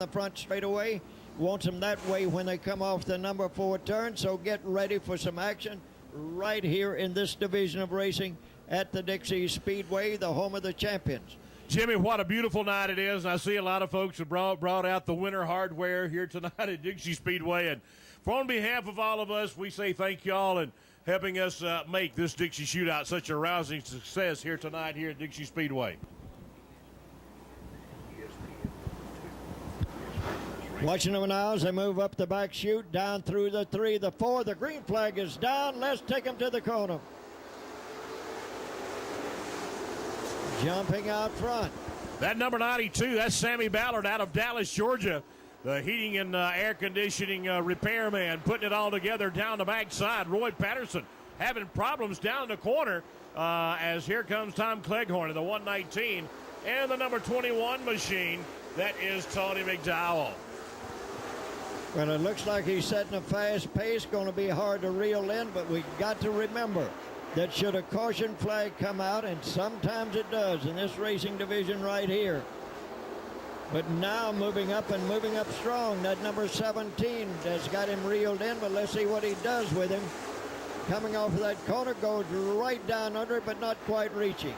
the front straightaway. Wants them that way when they come off the number 4 turn. So get ready for some action right here in this division of racing at the Dixie Speedway, the home of the champions. Jimmy, what a beautiful night it is. I see a lot of folks have brought out the winter hardware here tonight at Dixie Speedway. And on behalf of all of us, we say thank y'all and helping us make this Dixie Shootout such a rousing success here tonight here at Dixie Speedway. Watching them now as they move up the back chute, down through the 3, the 4. The green flag is down. Let's take them to the corner. Jumping out front. That number 92, that's Sammy Ballard out of Dallas, Georgia. The heating and air conditioning repairman putting it all together down the backside. Roy Patterson having problems down the corner as here comes Tom Cleghorn in the 119 and the number 21 machine. That is Tony McDowell. Well, it looks like he's setting a fast pace. Going to be hard to reel in, but we got to remember that should a caution flag come out, and sometimes it does in this racing division right here. But now moving up and moving up strong. That number 17 has got him reeled in, but let's see what he does with him. Coming off of that corner, goes right down under it, but not quite reaching.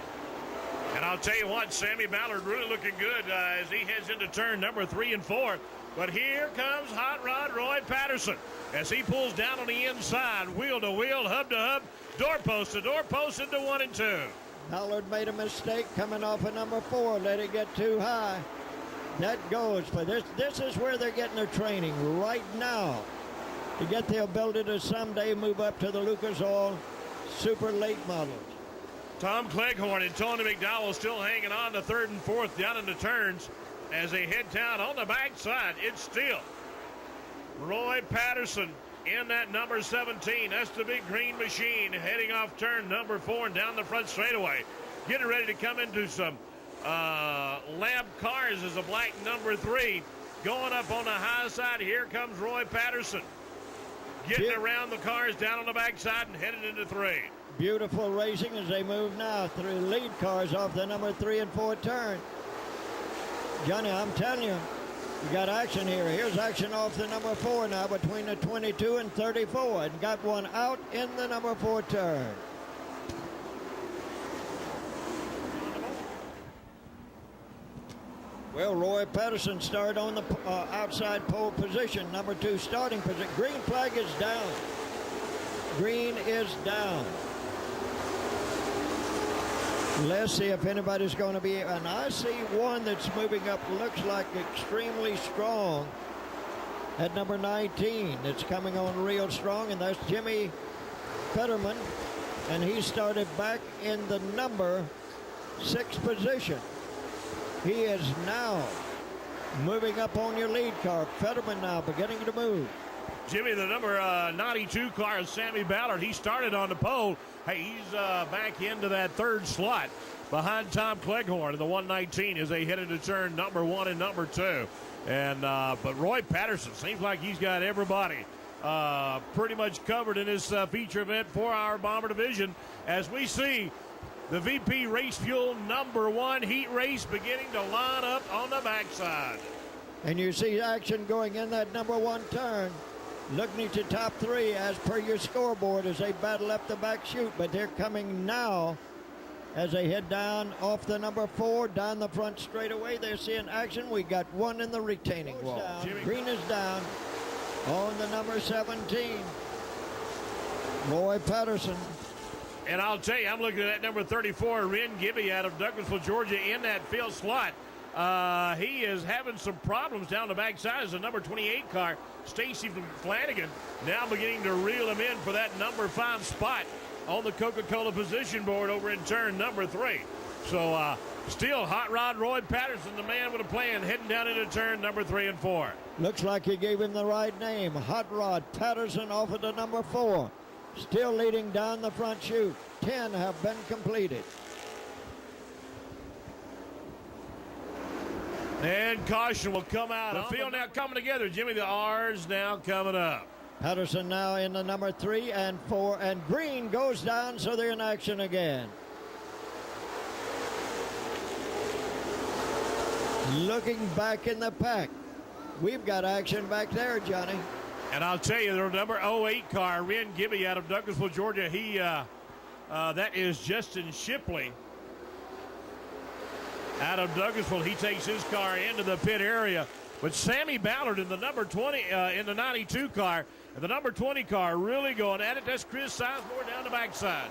And I'll tell you what, Sammy Ballard really looking good as he heads into turn number 3 and 4. But here comes Hot Rod Roy Patterson as he pulls down on the inside, wheel to wheel, hub to hub, doorpost to doorpost into 1 and 2. Ballard made a mistake coming off of number 4, let it get too high. That goes for this. This is where they're getting their training right now to get the ability to someday move up to the Lucas Oil super late models. Tom Cleghorn and Tony McDowell still hanging on to 3rd and 4th down in the turns as they head down on the backside. It's still Roy Patterson in that number 17. That's the big green machine heading off turn number 4 and down the front straightaway. Getting ready to come into some lab cars as a black number 3. Going up on the high side, here comes Roy Patterson. Getting around the cars down on the backside and headed into 3. Beautiful racing as they move now through lead cars off the number 3 and 4 turn. Johnny, I'm telling you, we got action here. Here's action off the number 4 now between the 22 and 34, and got one out in the number 4 turn. Well, Roy Patterson started on the outside pole position, number 2 starting position. Green flag is down. Green is down. Let's see if anybody's going to be, and I see one that's moving up, looks like extremely strong at number 19. It's coming on real strong, and that's Jimmy Fetterman, and he started back in the number 6 position. He is now moving up on your lead car. Fetterman now beginning to move. Jimmy, the number 92 car is Sammy Ballard. He started on the pole. Hey, he's back into that 3rd slot behind Tom Cleghorn in the 119 as they head into turn number 1 and number 2. And but Roy Patterson seems like he's got everybody pretty much covered in this feature event 4-hour bomber division as we see the VP Race Fuel number 1 heat race beginning to line up on the backside. And you see action going in that number 1 turn. Looking at your top 3 as per your scoreboard as they battle up the back chute, but they're coming now as they head down off the number 4, down the front straightaway. They're seeing action. We got one in the retaining wall. Green is down on the number 17. Roy Patterson. And I'll tell you, I'm looking at that number 34, Ren Gibby out of Douglasville, Georgia, in that field slot. He is having some problems down the backside as the number 28 car, Stacy Flanagan, now beginning to reel him in for that number 5 spot on the Coca-Cola position board over in turn number 3. So still Hot Rod Roy Patterson, the man with a plan, heading down into turn number 3 and 4. Looks like you gave him the right name. Hot Rod Patterson off of the number 4. Still leading down the front chute. 10 have been completed. And caution will come out. The field now coming together. Jimmy, the R's now coming up. Patterson now in the number 3 and 4, and green goes down, so they're in action again. Looking back in the pack, we've got action back there, Johnny. And I'll tell you, the number 08 car, Ren Gibby out of Douglasville, Georgia, that is Justin Shipley out of Douglasville. He takes his car into the pit area. But Sammy Ballard in the number 20, in the 92 car, and the number 20 car really going at it. That's Chris Sizemore down the backside.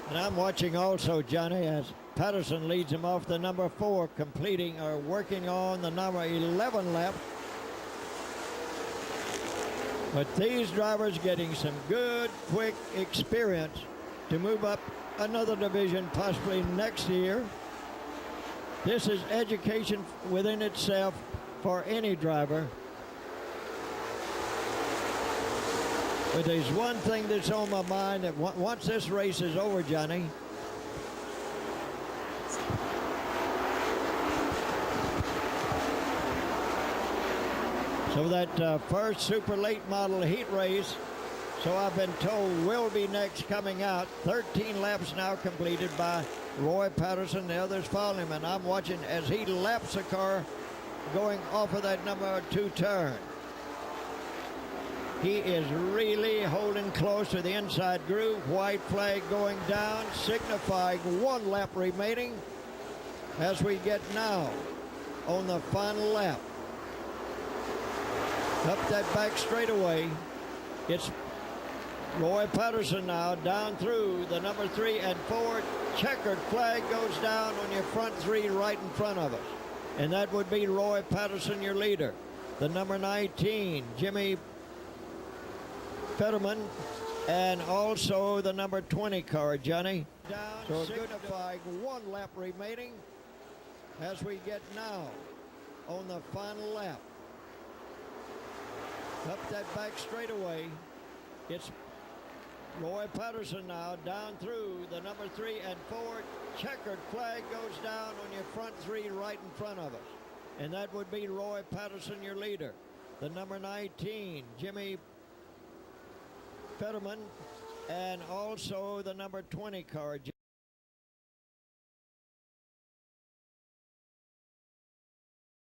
And I'm watching also, Johnny, as Patterson leads him off the number 4, completing or working on the number 11 lap. But these drivers getting some good, quick experience to move up another division possibly next year. This is education within itself for any driver. But there's one thing that's on my mind that once this race is over, Johnny, so that first super late model heat race, so I've been told, will be next coming out. 13 laps now completed by Roy Patterson. The others follow him, and I'm watching as he laps the car going off of that number 2 turn. He is really holding close to the inside groove. White flag going down, signifying 1 lap remaining as we get now on the final lap. Up that back straightaway, it's Roy Patterson now down through the number 3 and 4. Checkered flag goes down on your front 3 right in front of us. And that would be Roy Patterson, your leader. The number 19, Jimmy Fetterman, and also the number 20 car, Johnny. Down, so signifying 1 lap remaining as we get now on the final lap. Up that back straightaway, it's Roy Patterson now down through the number 3 and 4. Checkered flag goes down on your front 3 right in front of us. And that would be Roy Patterson, your leader. The number 19, Jimmy Fetterman, and also the number 20 car.